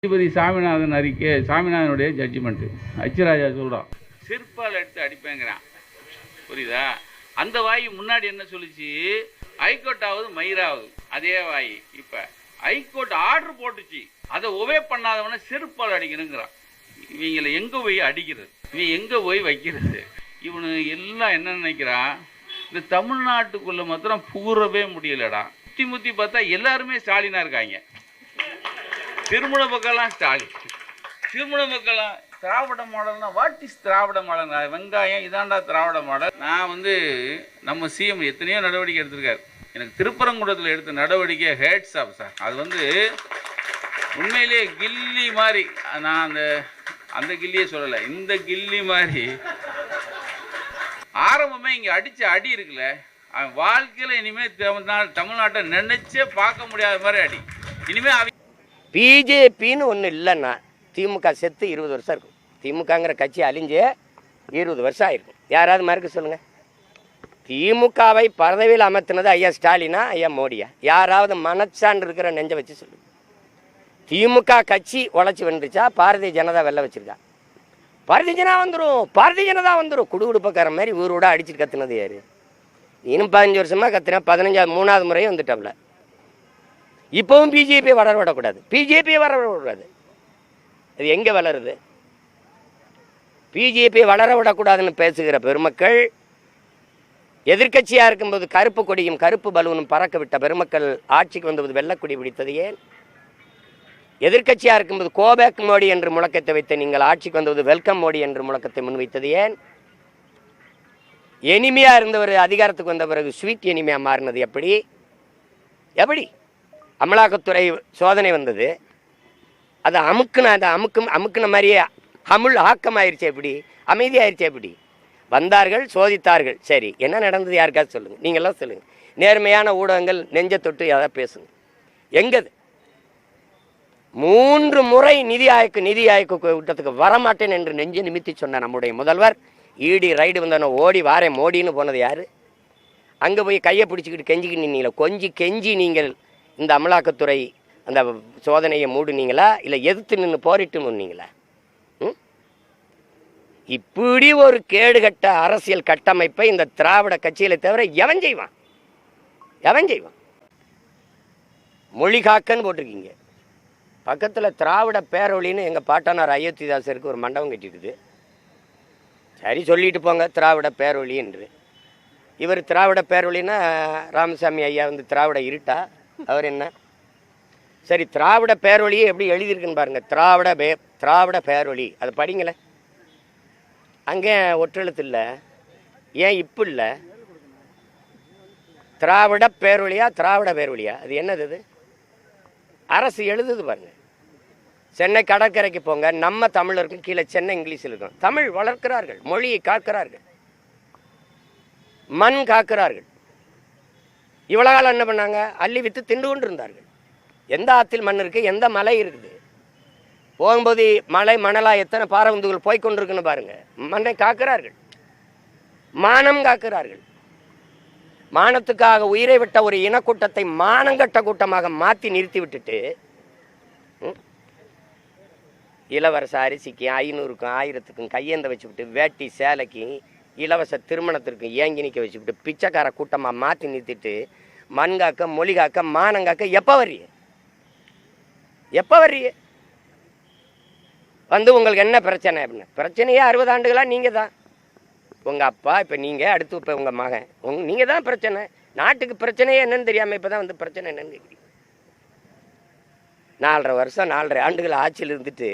நீதிபதி சாமிநாதன் அறிக்கை, சாமிநாதனுடைய ஜட்ஜ்மெண்ட்டு அச்சுராஜா சொல்கிறான், சிற்பால் எடுத்து அடிப்பேங்கிறான். புரியுதா? அந்த வாய் முன்னாடி என்ன சொல்லிச்சு? ஹைகோர்ட் ஆகுது மயிராகுது. அதே வாய் இப்போ ஹைகோர்ட் ஆர்டர் போட்டுச்சு, அதை ஒவே பண்ணாதவன செருப்பால் அடிக்கணுங்கிறான். இவங்களை எங்கே போய் அடிக்கிறது, இவன் எங்கே போய் வைக்கிறது? இவனு எல்லாம் என்ன நினைக்கிறான்? இந்த தமிழ்நாட்டுக்குள்ளே மாத்திரம் புகுறவே முடியலடா. முத்தி முத்தி பார்த்தா எல்லாருமே ஸ்டாலினாக இருக்காங்க. திருமண பக்கம்லாம் ஸ்டாலின், திருமண பக்கம்லாம் திராவிட மாடல்னா வாட் இஸ் திராவிட மாடல்? வெங்காயம் இதாண்டா திராவிட மாடல். நான் நம்ம சிஎம் எத்தனையோ நடவடிக்கை எடுத்திருக்காரு. எனக்கு திருப்பரங்குன்றத்தில் எடுத்த நடவடிக்கை ஹேட்ஸ் ஆஃப் சார். அது உண்மையிலேயே கில்லி மாதிரி. நான் அந்த கில்லியே சொல்லலை, இந்த கில்லி மாதிரி ஆரம்பமே இங்கே அடித்த அடி இருக்குல்ல, அவன் வாழ்க்கையில் இனிமேல் தமிழ்நாட்டை நினைச்சே பார்க்க முடியாத மாதிரி அடி. இனிமேல் பிஜேபின்னு ஒன்று இல்லைன்னா திமுக செத்து 20 வருஷம் இருக்கும். திமுகங்கிற கட்சி அழிஞ்சே 20 வருஷம் ஆயிருக்கும். யாராவது மறுக்க சொல்லுங்கள். திமுகவை பதவியில் அமர்த்தினது ஐயா ஸ்டாலினா ஐயா மோடியா? யாராவது மனச்சான்று இருக்கிற நெஞ்சை வச்சு சொல்லு. திமுக கட்சி உழைச்சி வந்துருச்சா? பாரதிய ஜனதா வெள்ள வச்சிருக்கா? பாரதிய ஜனதா வந்துடும், பாரதிய ஜனதா வந்துடும். குடுகுடுப்பக்கார மாதிரி ஊரோட அடிச்சுட்டு கத்துனது யாரு? இன்னும் 15 வருஷமாக கத்துனா 15வது 3வது முறையும் வந்துட்டாப்ல. இப்போவும் பிஜேபி வளர விடக்கூடாது, பிஜேபி வளர விடக்கூடாது. அது எங்கே வளருது? பிஜேபி வளர விடக்கூடாதுன்னு பேசுகிற பெருமக்கள், எதிர்கட்சியாக இருக்கும்போது கருப்பு கொடியும் கருப்பு பலூனும் பறக்க விட்ட பெருமக்கள் ஆட்சிக்கு வந்தபோது வெள்ளக்கொடி பிடித்தது ஏன்? எதிர்கட்சியாக இருக்கும்போது கோபேக் மோடி என்று முழக்கத்தை வைத்த நீங்கள் ஆட்சிக்கு வந்தபோது வெல்கம் மோடி என்று முழக்கத்தை முன்வைத்தது ஏன்? எனிமையாக இருந்தவர் அதிகாரத்துக்கு வந்த பிறகு ஸ்வீட் எனிமையாக மாறினது எப்படி? எப்படி அமலாக்கத்துறை சோதனை வந்தது, அது அமுக்குன மாதிரியே ஆக்கமாயிருச்சு. எப்படி அமைதியாயிருச்சு? எப்படி வந்தார்கள், சோதித்தார்கள். சரி, என்ன நடந்தது? யாருக்காவது சொல்லுங்கள், நீங்களாம் சொல்லுங்கள். நேர்மையான ஊடகங்கள் நெஞ்ச தொட்டு எதாவது பேசுங்க. எங்கது 3 முறை நிதி ஆய்வு கூட்டத்துக்கு வரமாட்டேன் என்று நெஞ்சு நிமித்தி சொன்ன நம்முடைய முதல்வர் ஈடி ரைடு வந்தோன்னா ஓடி வாரேன் மோடின்னு போனது யாரு? அங்கே போய் கையை பிடிச்சிக்கிட்டு கெஞ்சிக்கிட்டு நின்னீங்களா? கெஞ்சி நீங்கள் இந்த அமலாக்கத்துறை அந்த சோதனையை மூடுனீங்களா, இல்லை எதிர்த்து நின்று போரிட்டு முன்னீங்களா? இப்படி ஒரு கேடுகட்ட அரசியல் கட்டமைப்பை இந்த திராவிட கட்சிகளை தவிர எவன் செய்வான்? எவன் செய்வான்? மொழி காக்கன்னு போட்டிருக்கீங்க. பக்கத்தில் திராவிட பேரொழின்னு எங்கள் பாட்டனார் அயோத்திதாசருக்கு ஒரு மண்டபம் கட்டிட்டுது. சரி, சொல்லிட்டு போங்க திராவிட பேரொழி என்று. இவர் திராவிட பேரொழின்னா ராமசாமி ஐயா திராவிட இருட்டா? அவர் என்ன? சரி, திராவிட பேரொழியை எப்படி எழுதியிருக்குன்னு பாருங்கள். திராவிட பேரொழி, அதை படிங்களேன். அங்கே ஒற்றெழுத்து இல்லை. ஏன் இப்போ இல்லை? திராவிட பேரொழியா திராவிட பேரொழியா? அது என்னது? அது அரசு எழுதுது பாருங்க. சென்னை கடற்கரைக்கு போங்க, நம்ம தமிழருக்கும் கீழே சென்னை இங்கிலீஷில் இருக்கும். தமிழ் வளர்க்கிறார்கள், மொழியை காக்கிறார்கள், மண் காக்கிறார்கள். இவ்வளோ காலம் என்ன பண்ணாங்க? அள்ளி விற்று திண்டு கொண்டு இருந்தார்கள். எந்த ஆற்றில் மண் இருக்குது, எந்த மலை இருக்குது? போகும்போது மலை மணலாக எத்தனை பாரவந்துகள் போய்கொண்டிருக்குன்னு பாருங்கள். மண்ணை காக்கிறார்கள், மானம் காக்கிறார்கள். மானத்துக்காக உயிரை விட்ட ஒரு இனக்கூட்டத்தை மானங்கட்ட கூட்டமாக மாற்றி நிறுத்தி விட்டுட்டு இலவச அரிசிக்கு 500க்கும் 1000க்கும் கையேந்த வச்சுவிட்டு வேட்டி சேலைக்கு இலவச திருமணத்திற்கு ஏங்கி நிற்க வச்சுவிட்டு பிச்சைக்கார கூட்டமாக மாற்றி நிறுத்திட்டு மண் காக்க மொழி காக்க மானங்காக்க எப்போ வர்றீங்க? எப்போ வர்றீங்க? உங்களுக்கு என்ன பிரச்சனை அப்படின்னு? பிரச்சனையே 60 ஆண்டுகளாக நீங்கள் தான். உங்கள் அப்பா, இப்போ நீங்கள், அடுத்து இப்போ உங்கள் மகன், நீங்கள் தான் பிரச்சனை. நாட்டுக்கு பிரச்சனையே என்னன்னு தெரியாமல் இப்போ தான் பிரச்சனை என்னன்னு கேட்குறீங்க. 4.5 வருஷம் 4.5 ஆண்டுகள் ஆட்சியில் இருந்துட்டு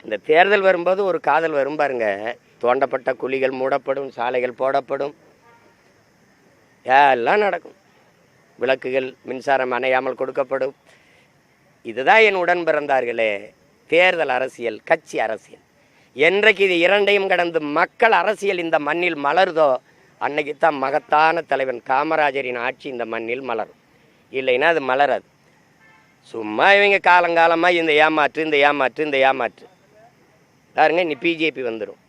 இந்த தேர்தல் வரும்போது ஒரு காதல் வரும் பாருங்க. தோண்டப்பட்ட குழிகள் மூடப்படும், சாலைகள் போடப்படும், எல்லாம் நடக்கும். விளக்குகள் மின்சாரம் அணையாமல் கொடுக்கப்படும். இதுதான் என் உடன் பிறந்தார்களே தேர்தல் அரசியல், கட்சி அரசியல். என்றைக்கு இது இரண்டையும் கடந்து மக்கள் அரசியல் இந்த மண்ணில் மலருதோ அன்னைக்கு தான் மகத்தான தலைவன் காமராஜரின் ஆட்சி இந்த மண்ணில் மலரும். இல்லைன்னா அது மலராது. சும்மா இவங்க காலங்காலமாக இந்த ஏமாற்று பாருங்க, நீ பிஜேபி வந்துடும்.